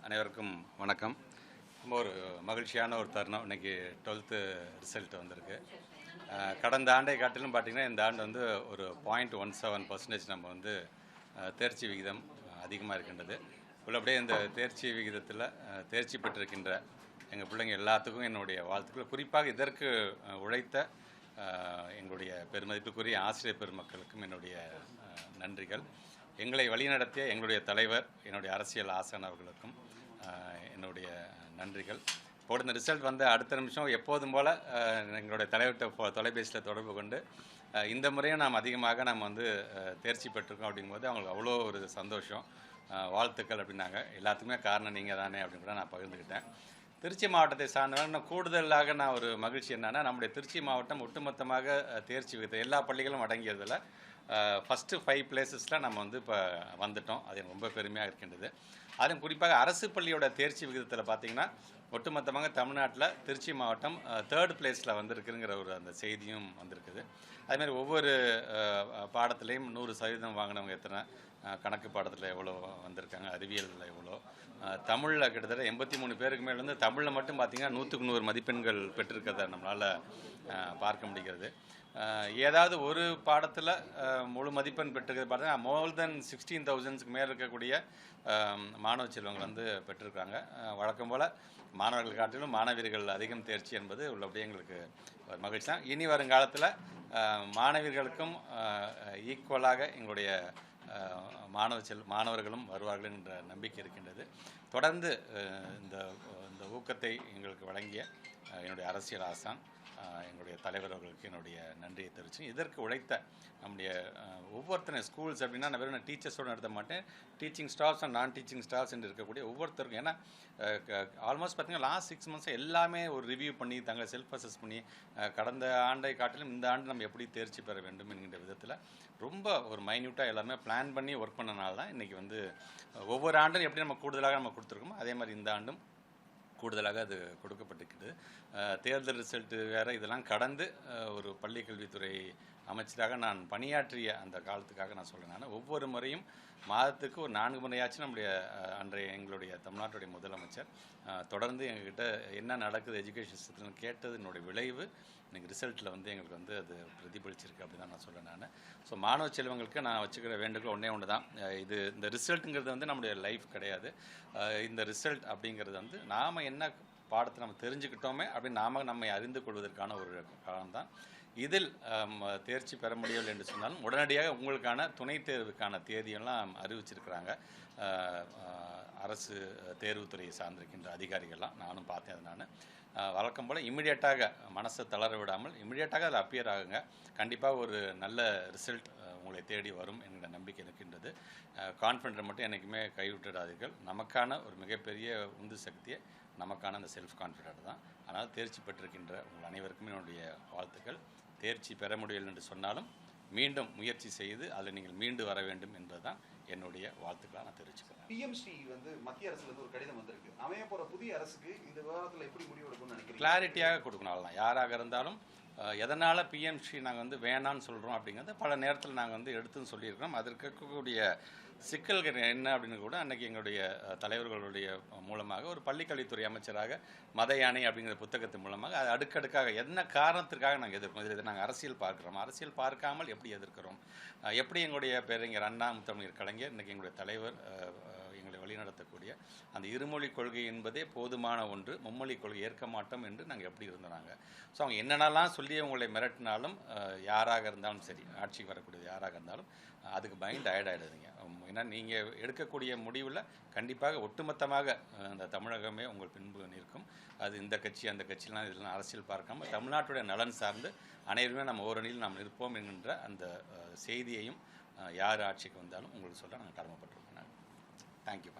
அனைவருக்கும் வணக்கம். ரொம்ப ஒரு மகிழ்ச்சியான ஒரு தருணம். இன்றைக்கி 12th ரிசல்ட் வந்திருக்கு. கடந்த ஆண்டை காட்டிலும் பார்த்திங்கன்னா இந்த ஆண்டு வந்து ஒரு 0.17% நம்ம வந்து தேர்ச்சி விகிதம் அதிகமாக இருக்கின்றது. உள்ளபடியே இந்த தேர்ச்சி விகிதத்தில் தேர்ச்சி பெற்றிருக்கின்ற எங்கள் பிள்ளைங்க எல்லாத்துக்கும் என்னுடைய வாழ்த்துக்கள். குறிப்பாக இதற்கு உழைத்த எங்களுடைய பெருமதிப்புக்குரிய ஆசிரியர் பெருமக்களுக்கும் என்னுடைய நன்றிகள். எங்களை வழிநடத்திய எங்களுடைய தலைவர், என்னுடைய அரசியல் ஆசான் அவர்களுக்கும் என்னுடைய நன்றிகள். இப்போ இந்த ரிசல்ட் வந்த அடுத்த நிமிஷம் எப்போதும் போல் எங்களுடைய தலைவர்கிட்ட தொலைபேசியில் தொடர்பு கொண்டு இந்த முறையும் நாம் அதிகமாக நம்ம வந்து தேர்ச்சி பெற்றிருக்கோம் அப்படிங்கும்போது அவங்களுக்கு அவ்வளோ ஒரு சந்தோஷம், வாழ்த்துக்கள் அப்படின்னாங்க. எல்லாத்துக்குமே காரணம் நீங்கள் தானே அப்படின்னு கூட நான் பகிர்ந்துக்கிட்டேன். திருச்சி மாவட்டத்தை சார்ந்தவங்க கூடுதலாக நான் ஒரு மகிழ்ச்சி என்னென்னா, நம்முடைய திருச்சி மாவட்டம் ஒட்டுமொத்தமாக தேர்ச்சி விகிதம் எல்லா பள்ளிகளும் அடங்கியதில் ஃபஸ்ட்டு 5 பிளேசஸில் நம்ம வந்து இப்போ வந்துட்டோம். அது எனக்கு ரொம்ப பெருமையாக இருக்கின்றது. அதுவும் குறிப்பாக அரசு பள்ளியோட தேர்ச்சி விகிதத்தில் பார்த்திங்கன்னா ஒட்டுமொத்தமாக தமிழ்நாட்டில் திருச்சி மாவட்டம் 3rd பிளேஸில் வந்திருக்குங்கிற ஒரு அந்த செய்தியும் வந்திருக்குது. அதுமாதிரி ஒவ்வொரு பாடத்துலேயும் 100% வாங்கினவங்க எத்தனை, கணக்கு பாடத்தில் எவ்வளோ வந்திருக்காங்க, அறிவியலில் எவ்வளோ, தமிழில் கிட்டத்தட்ட 83 பேருக்கு மேலே வந்து தமிழில் மட்டும் பார்த்திங்கன்னா 100க்கு 100 மதிப்பெண்கள் பெற்றிருக்கிறத நம்மளால் பார்க்க முடிகிறது. ஏதாவது ஒரு பாடத்தில் முழு மதிப்பெண் பெற்றிருக்கிறது பார்த்தீங்கன்னா மோர் தென் 16,000க்கு மேலே இருக்கக்கூடிய மாணவ செல்வங்கள் வந்து பெற்றிருக்காங்க. வழக்கம் போல் மாணவர்கள் காட்டிலும் மாணவியர்கள் அதிகம் தேர்ச்சி என்பது உள்ளபடியே எங்களுக்கு ஒரு மகிழ்ச்சி தான். இனி வருங்காலத்தில் மாணவியர்களுக்கும் ஈக்குவலாக எங்களுடைய மாணவர்களும் வருவார்கள் என்ற நம்பிக்கை இருக்கின்றது. தொடர்ந்து இந்த ஊக்கத்தை எங்களுக்கு வழங்கிய என்னுடைய அரசியல் ஆசான், எங்களுடைய தலைவர் அவர்களுக்கு என்னுடைய நன்றியை தெரிவிச்சு, இதற்கு உழைத்த நம்முடைய ஒவ்வொருத்தரும் ஸ்கூல்ஸ் அப்படின்னா நான் வெறும் டீச்சர்ஸோடு நடத்த மாட்டேன், டீச்சிங் ஸ்டாஃப்ஸ் அண்ட் நான் டீச்சிங் ஸ்டாஃப்ஸ் என்று இருக்கக்கூடிய ஒவ்வொருத்தருக்கும். ஏன்னா ஆல்மோஸ்ட் பார்த்திங்கன்னா லாஸ்ட் 6 months எல்லாமே ஒரு ரிவ்யூ பண்ணி தங்களை செல்ஃப் அசஸ் பண்ணி கடந்த ஆண்டை காட்டிலும் இந்த ஆண்டு நம்ம எப்படி தேர்ச்சி பெற வேண்டும் என்கின்ற விதத்தில் ரொம்ப ஒரு மைன்யூட்டாக எல்லாமே பிளான் பண்ணி ஒர்க் பண்ணனால தான் இன்றைக்கி வந்து ஒவ்வொரு ஆண்டும் எப்படி நம்ம கூடுதலாக நம்ம கொடுத்துருக்கோமோ அதே மாதிரி இந்த ஆண்டும் கூடுதலாக அது கொடுக்கப்பட்டிருக்குது. தேர்தல் ரிசல்ட்டு வேறு இதெல்லாம் கடந்து ஒரு பள்ளி கல்வித்துறை அமைச்சராக நான் பணியாற்றிய அந்த காலத்துக்காக நான் சொல்கிறேன். ஒவ்வொரு முறையும் மாதத்துக்கு ஒரு 4 முறையாச்சும் நம்முடைய அன்றைய எங்களுடைய தமிழ்நாட்டுடைய முதலமைச்சர் தொடர்ந்து எங்ககிட்ட என்ன நடக்குது எஜுகேஷன் சிஸ்டத்தில் கேட்டது என்னுடைய விளைவு இன்றைக்கி ரிசல்ட்டில் வந்து எங்களுக்கு வந்து அது பிரதிபலிச்சிருக்கு அப்படின்னு தான் நான் சொல்கிறேன். ஸோ மாணவ செல்வங்களுக்கு நான் வச்சுக்கிற வேண்டுகோள் ஒன்று தான். இந்த ரிசல்ட்டுங்கிறது வந்து நம்முடைய லைஃப் கிடையாது. இந்த ரிசல்ட் அப்படிங்கிறது வந்து நாம் என்ன பாடத்தை நம்ம தெரிஞ்சுக்கிட்டோமே அப்படின்னு நம்மை அறிந்து கொள்வதற்கான ஒரு காலம் தான். இதில் தேர்ச்சி பெற முடியவில்லை என்று சொன்னாலும் உடனடியாக உங்களுக்கான துணைத் தேர்வுக்கான தேதியெல்லாம் அறிவிச்சிருக்கிறாங்க. அரசு தேர்வுத்துறையை சார்ந்திருக்கின்ற அதிகாரிகள்லாம் நானும் பார்த்தேன். அது நான் வழக்கம் போல் இமிடியேட்டாக மனசை தளர விடாமல் இமிடியேட்டாக அதில் அப்பியர் ஆகுங்க. கண்டிப்பாக ஒரு நல்ல ரிசல்ட் உங்களை தேடி வரும் என்கிற நம்பிக்கை இருக்கின்றது. கான்ஃபிடென்ட்டை மட்டும் என்றைக்குமே கைவிட்டுடாதீர்கள். நமக்கான ஒரு மிகப்பெரிய உந்து சக்தியை நமக்கான அந்த செல்ஃப் கான்ஃபிடென்ட் தான். அதனால் தேர்ச்சி பெற்றிருக்கின்ற உங்கள் அனைவருக்கும் என்னுடைய வாழ்த்துக்கள். தேர்ச்சி பெற முடியவில்லை என்று சொன்னாலும் மீண்டும் முயற்சி செய்து அதில் நீங்கள் மீண்டு வர வேண்டும் என்பதுதான் என்னுடைய வாழ்த்துக்களாக நான் தெரிவிச்சுக்கிறேன். பிஎம்ஸ்ரீ வந்து மத்திய அரசுலேருந்து ஒரு கடிதம் வந்திருக்கு. அமைய போகிற புதிய அரசுக்கு இந்த விவகாரத்தில் எப்படி முடிவு எடுக்கணும்னு நினைக்கிறேன். கிளாரிட்டியாக கொடுக்கணும். யாராக இருந்தாலும் எதனால் பிஎம்ஸ்ரீ நாங்கள் வந்து வேணான்னு சொல்கிறோம் அப்படிங்கிறத பல நேரத்தில் நாங்கள் வந்து எடுத்துன்னு சொல்லியிருக்கிறோம். அதற்கு இருக்கக்கூடிய சிக்கல்கள் என்ன அப்படின்னு கூட அன்றைக்கி எங்களுடைய தலைவர்களுடைய மூலமாக ஒரு பள்ளிக்கல்வித்துறை அமைச்சராக மத யானை அப்படிங்கிற புத்தகத்தின் மூலமாக அது அடுக்கடுக்காக என்ன காரணத்திற்காக நாங்கள் எதிர்ப்போம், இதை நாங்கள் அரசியல் பார்க்குறோம், அரசியல் பார்க்காமல் எப்படி எதிர்க்கிறோம், எப்படி எங்களுடைய பேரறிஞர் அண்ணா, முத்தமிழர் கலைஞர், இன்றைக்கி எங்களுடைய தலைவர் எங்களை வழிநடத்தக்கூடிய அந்த இருமொழி கொள்கை என்பதே போதுமான ஒன்று, மும்மொழி கொள்கை ஏற்க மாட்டோம் என்று நாங்கள் எப்படி இருந்தோம். ஸோ அவங்க என்னென்னலாம் சொல்லி அவங்களை மிரட்டினாலும் யாராக இருந்தாலும் சரி, ஆட்சிக்கு வரக்கூடியது யாராக இருந்தாலும் அதுக்கு பயந்து டயர்டாகிடுதுங்க. ஏன்னா நீங்கள் எடுக்கக்கூடிய முடிவில் கண்டிப்பாக ஒட்டுமொத்தமாக அந்த தமிழகமே உங்கள் பின்பு நிற்கும். அது இந்த கட்சி அந்த கட்சியெலாம் இதெல்லாம் அரசியல் பார்க்காமல் தமிழ்நாட்டுடைய நலன் சார்ந்து அனைவருமே நம்ம ஓரணியில் நாம் நிற்போம் என்கின்ற அந்த செய்தியையும் யார் ஆட்சிக்கு வந்தாலும் உங்களுக்கு சொல்ல நாங்கள் கடமைப்பட்டிருக்கோம். தேங்க்யூ.